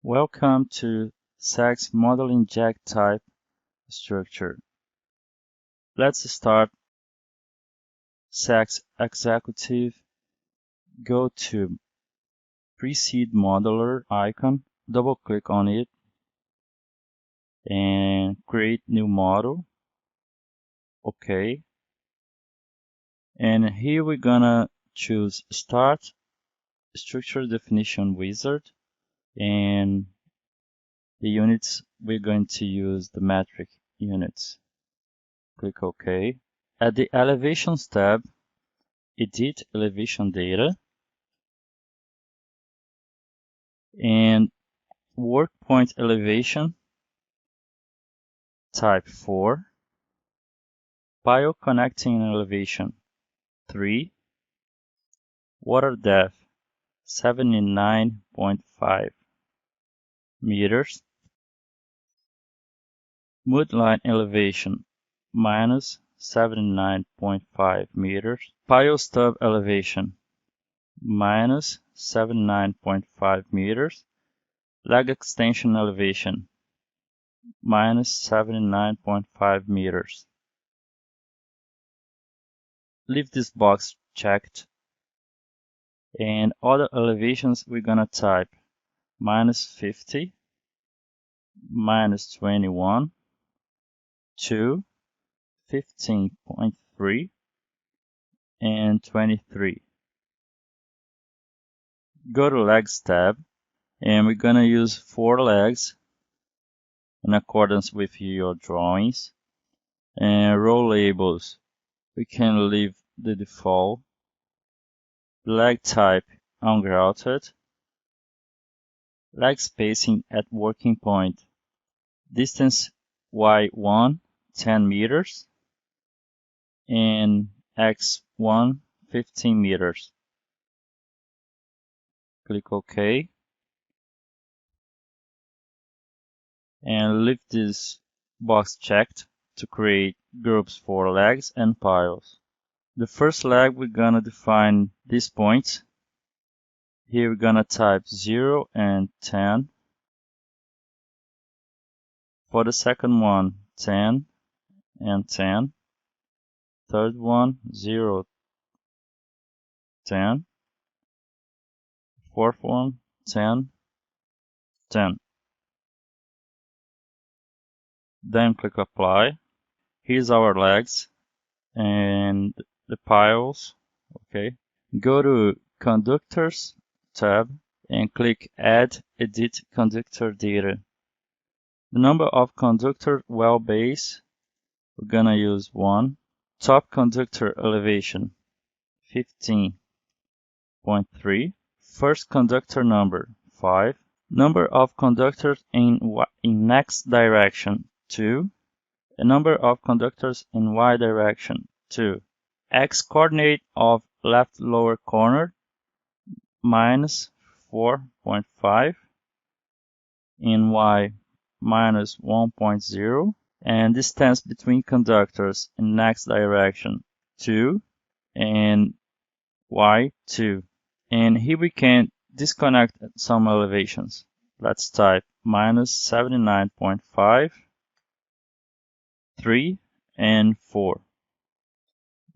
Welcome to SACS Modeling Jack Type Structure. Let's start. SACS Executive. Go to Precede Modeler icon, double click on it, and create new model. OK. And here we're gonna choose Start Structure Definition Wizard, and the units we're going to use the metric units. Click OK. At the Elevations tab, Edit Elevation Data, and Work Point Elevation, type 4, Pile Connecting Elevation 3, Water Depth 79.5 meters, Mudline Elevation minus 79.5 meters, Pile Stub Elevation minus 79.5 meters, Leg Extension Elevation minus 79.5 meters. Leave this box checked, and other elevations we're gonna type minus 50, minus 21, 2, 15.3, and 23. Go to Legs tab, and we're gonna use 4 legs in accordance with your drawings. And row labels, we can leave the default. Leg type ungrouted. Leg spacing at working point. Distance Y1 10 meters and X1 15 meters. Click OK. And leave this box checked to create groups for legs and piles. The first leg, we're gonna define these points. Here we're gonna type 0 and 10. For the second one, 10 and 10. Third one, 0, 10. Fourth one, 10, 10. Then click Apply. Here's our legs and the piles. Okay. Go to Conductors tab and click Add Edit Conductor Data. The number of conductor well base, we're gonna use 1. Top conductor elevation, 15.3. First conductor number, 5. Number of conductors in X direction, 2. A number of conductors in Y direction, 2. X coordinate of left lower corner, minus 4.5. In Y, minus 1.0. And distance between conductors in X direction, 2. And Y, 2. And here we can disconnect some elevations. Let's type minus 79.5, 3, and 4.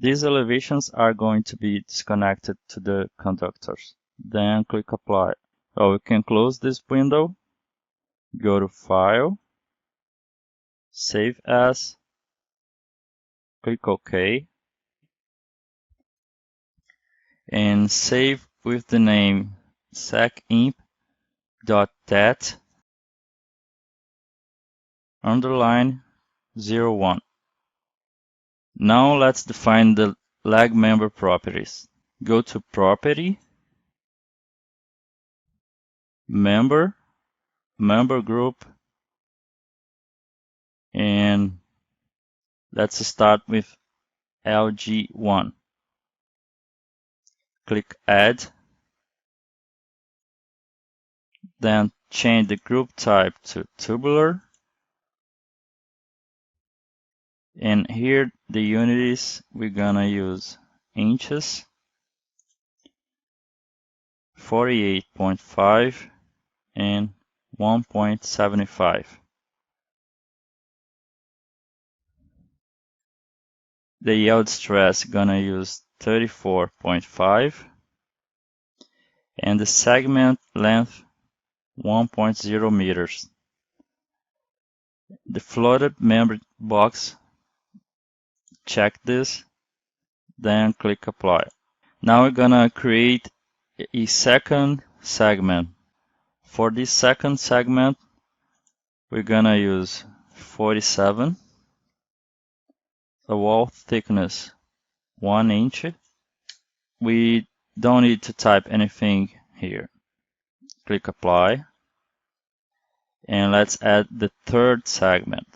These elevations are going to be disconnected to the conductors. Then click Apply. So we can close this window, go to File, Save As, click OK, and save with the name sacimp.dat underline 01. Now let's define the leg member properties. Go to Property, Member, Member Group, and let's start with LG1. Click Add, then change the group type to tubular, And here the unities we're gonna use inches, 48.5 and 1.75. The yield stress gonna use 34.5 and the segment length 1.0 meters. The floated member box, check this, then click apply. Now we're gonna create a second segment. For this second segment, we're gonna use 47, a wall thickness 1 inch. We don't need to type anything here. Click apply. And let's add the third segment.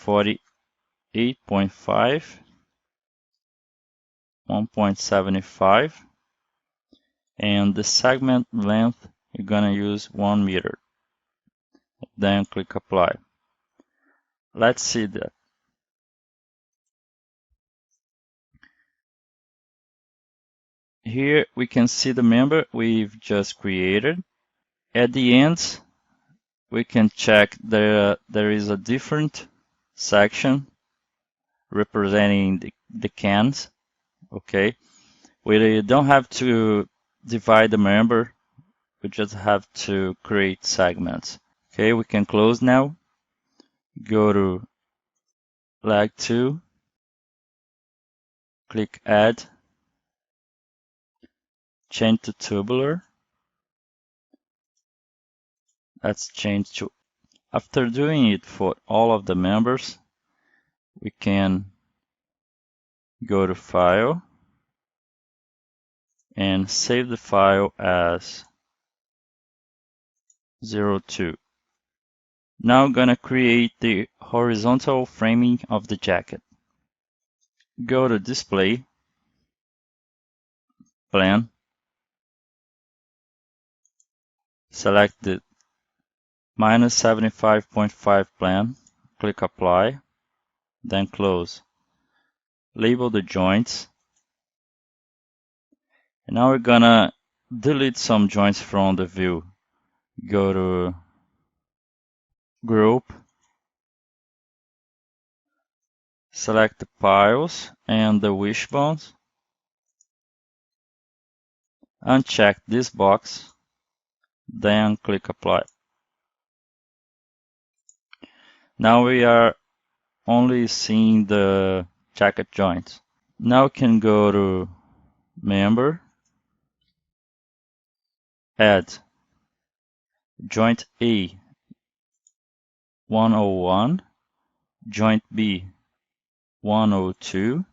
48.5, 1.75, and the segment length you're gonna use 1 meter. Then click apply. Let's see that. Here we can see the member we've just created. At the ends, we can check there is a different section representing the cans. Okay, we don't have to divide the member, we just have to create segments. Okay, we can close now. Go to leg 2, click add, change to tubular. Let's change to, after doing it for all of the members, we can go to file and save the file as 02. Now I'm gonna create the horizontal framing of the jacket. Go to display, plan, select the -75.5 plan, click apply, then close. Label the joints. And now we're gonna delete some joints from the view. Go to group, select the piles and the wishbones, uncheck this box, then click apply. Now we are only seeing the jacket joints. Now we can go to member, add joint A 101, joint B 102,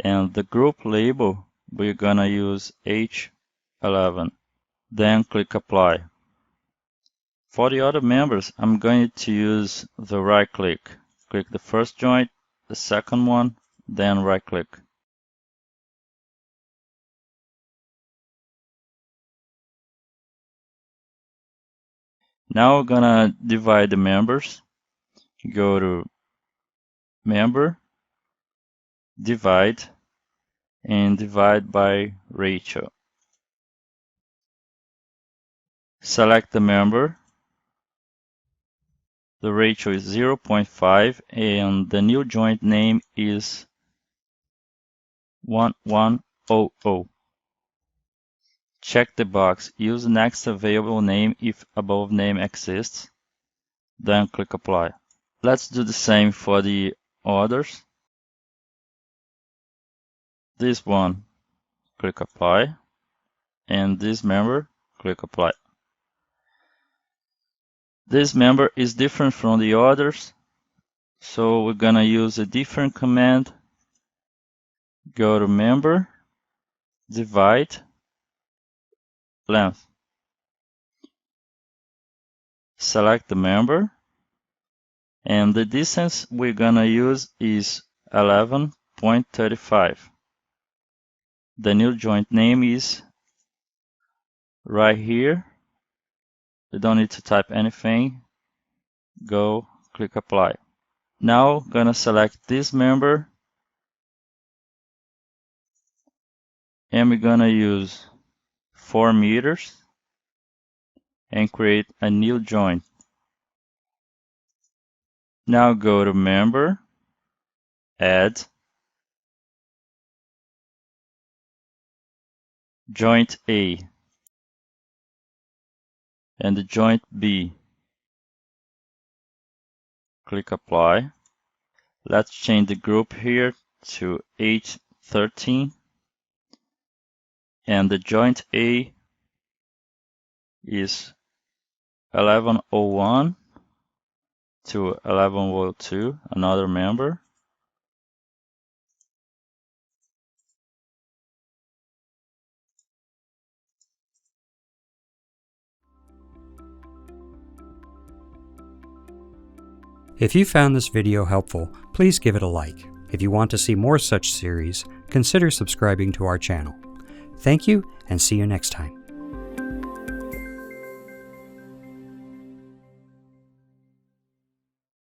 and the group label we're gonna use H11. Then click apply. For the other members, I'm going to use the right click. Click the first joint, the second one, then right click. Now we're gonna divide the members. Go to member, divide, and divide by ratio. Select the member. The ratio is 0.5 and the new joint name is 1100. Check the box, use the next available name if above name exists, then click apply. Let's do the same for the others. This one, click apply, and this member, click apply. This member is different from the others, so we're gonna use a different command. Go to member, divide, length. Select the member, and the distance we're gonna use is 11.35. The new joint name is right here. You don't need to type anything. Go click apply. Now gonna select this member and we're gonna use 4 meters and create a new joint. Now go to member, add, joint A and the joint B. Click apply. Let's change the group here to H13 and the joint A is 1101 to 1102, another member. If you found this video helpful, please give it a like. If you want to see more such series, consider subscribing to our channel. Thank you, and see you next time.